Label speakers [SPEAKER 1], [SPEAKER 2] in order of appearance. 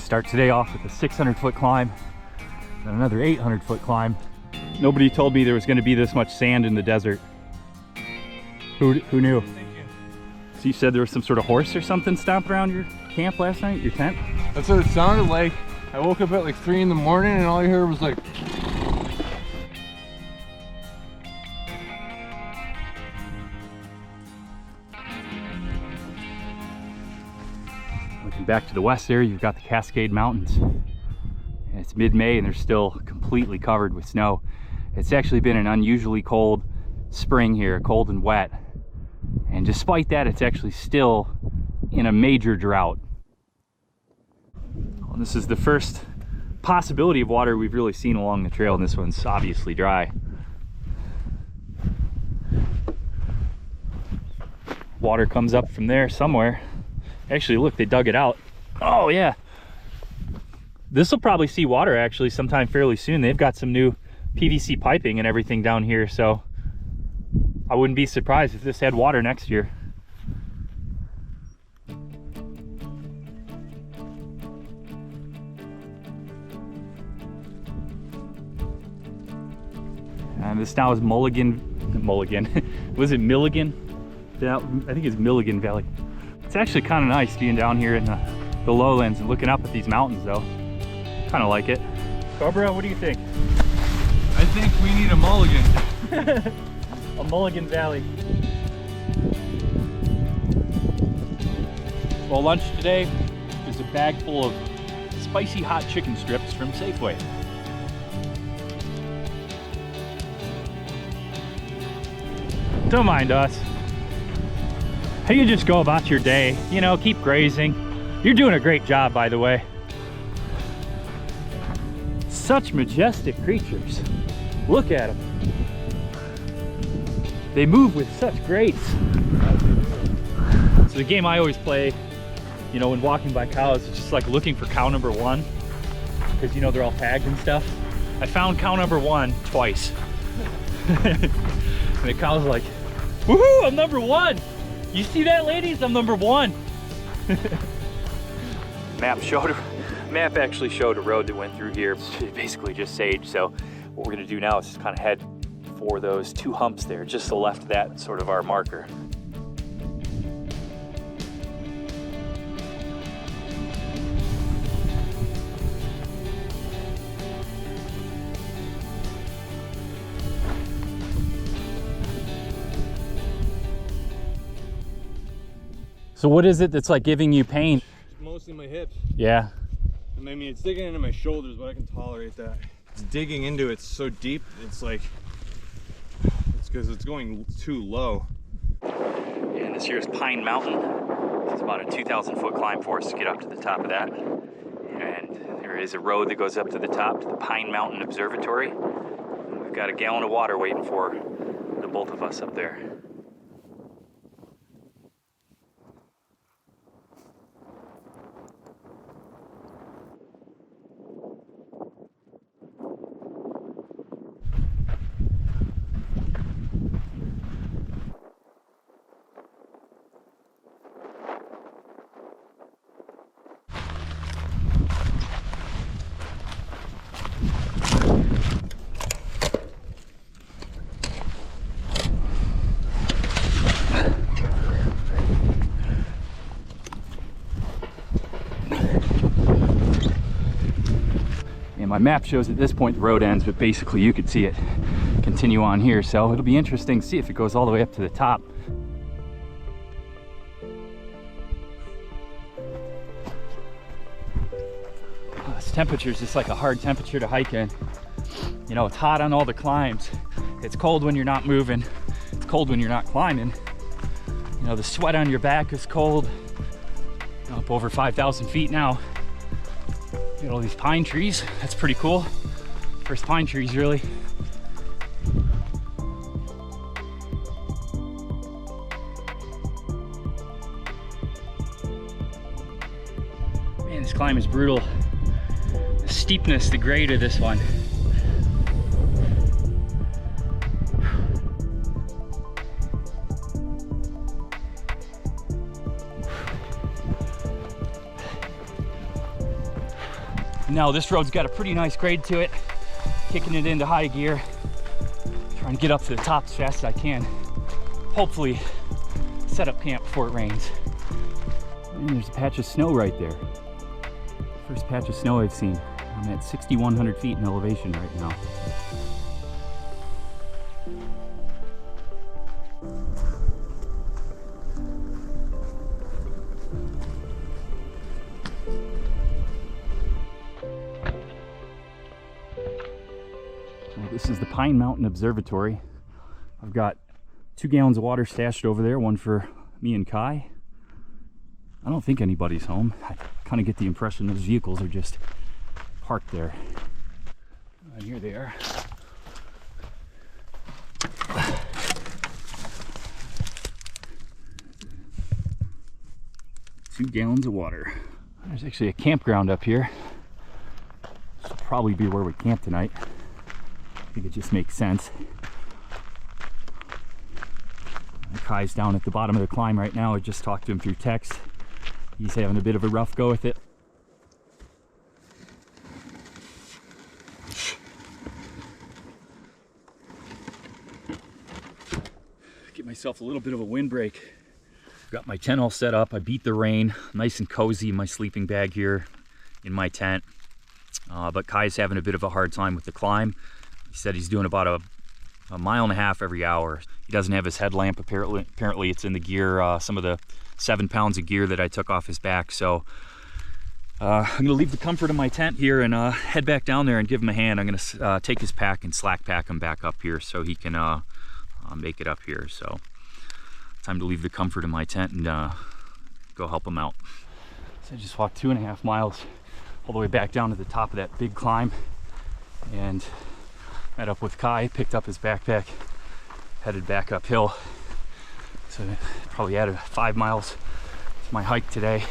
[SPEAKER 1] Start today off with a 600-foot climb and another 800-foot climb. Nobody told me there was going to be this much sand in the desert. Who knew? So you said there was some sort of horse or something stomped around your camp last night, your tent?
[SPEAKER 2] That's what it sounded like. I woke up at like 3 in the morning and all I heard was like...
[SPEAKER 1] Looking back to the west there, you've got the Cascade Mountains. And it's mid-May and they're still completely covered with snow. It's actually been an unusually cold spring here, cold and wet. And despite that, it's actually still in a major drought. Well, this is the first possibility of water we've really seen along the trail, and this one's obviously dry. Water comes up from there somewhere. Actually, look, they dug it out. Oh yeah. This will probably see water actually sometime fairly soon. They've got some new PVC piping and everything down here, so I wouldn't be surprised if this had water next year. And this now is Millican. Was it Millican? I think it's Millican Valley. It's actually kind of nice being down here in the lowlands and looking up at these mountains though. Kind of like it. Cobra, what do you think?
[SPEAKER 2] I think we need a mulligan.
[SPEAKER 1] A Millican Valley. Well, lunch today is a bag full of spicy hot chicken strips from Safeway. Don't mind us. How you just go about your day, you know, keep grazing. You're doing a great job, by the way. Such majestic creatures. Look at them. They move with such grace. So the game I always play, you know, when walking by cows, it's just like looking for cow number 1, because you know they're all tagged and stuff. I found cow number 1 twice. And the cow's like, woohoo, I'm number 1. You see that, ladies? I'm number 1. Map actually showed a road that went through here. It's basically just sage. So what we're gonna do now is just kind of head for those 2 humps there, just to the left of that, sort of our marker. So what is it that's like giving you pain?
[SPEAKER 2] Mostly my hips.
[SPEAKER 1] Yeah.
[SPEAKER 2] I mean, it's digging into my shoulders, but I can tolerate that. It's digging into it so deep, it's like, it's because it's going too low.
[SPEAKER 1] And this here's Pine Mountain. It's about a 2,000-foot climb for us to get up to the top of that. And there is a road that goes up to the top, to the Pine Mountain Observatory. And we've got a gallon of water waiting for the both of us up there. My map shows at this point the road ends, but basically you could see it continue on here, so it'll be interesting to see if it goes all the way up to the top. Oh, this temperature is just like a hard temperature to hike in. You know, it's hot on all the climbs. It's cold when you're not moving. It's cold when you're not climbing. You know, the sweat on your back is cold. Up over 5,000 feet now. Got all these pine trees. That's pretty cool. First pine trees, really. Man, this climb is brutal. The steepness, the grade of this one. Now this road's got a pretty nice grade to it, kicking it into high gear, trying to get up to the top as fast as I can. Hopefully set up camp before it rains. And there's a patch of snow right there. First patch of snow I've seen. I'm at 6,100 feet in elevation right now. This is the Pine Mountain Observatory. I've got 2 gallons of water stashed over there, one for me and Kai. I don't think anybody's home. I kind of get the impression those vehicles are just parked there. And here they are. Two gallons of water. There's actually a campground up here. This will probably be where we camp tonight. I think it just makes sense. Kai's down at the bottom of the climb right now. I just talked to him through text. He's having a bit of a rough go with it. Get myself a little bit of a windbreak. Got my tent all set up. I beat the rain. Nice and cozy in my sleeping bag here in my tent. But Kai's having a bit of a hard time with the climb. He said he's doing about a mile and a half every hour. He doesn't have his headlamp. Apparently it's in the gear, some of the 7 pounds of gear that I took off his back. So I'm gonna leave the comfort of my tent here and head back down there and give him a hand. I'm gonna take his pack and slack pack him back up here so he can make it up here. So time to leave the comfort of my tent and go help him out. So I just walked 2.5 miles all the way back down to the top of that big climb and met up with Kai, picked up his backpack, headed back uphill. So probably added 5 miles to my hike today.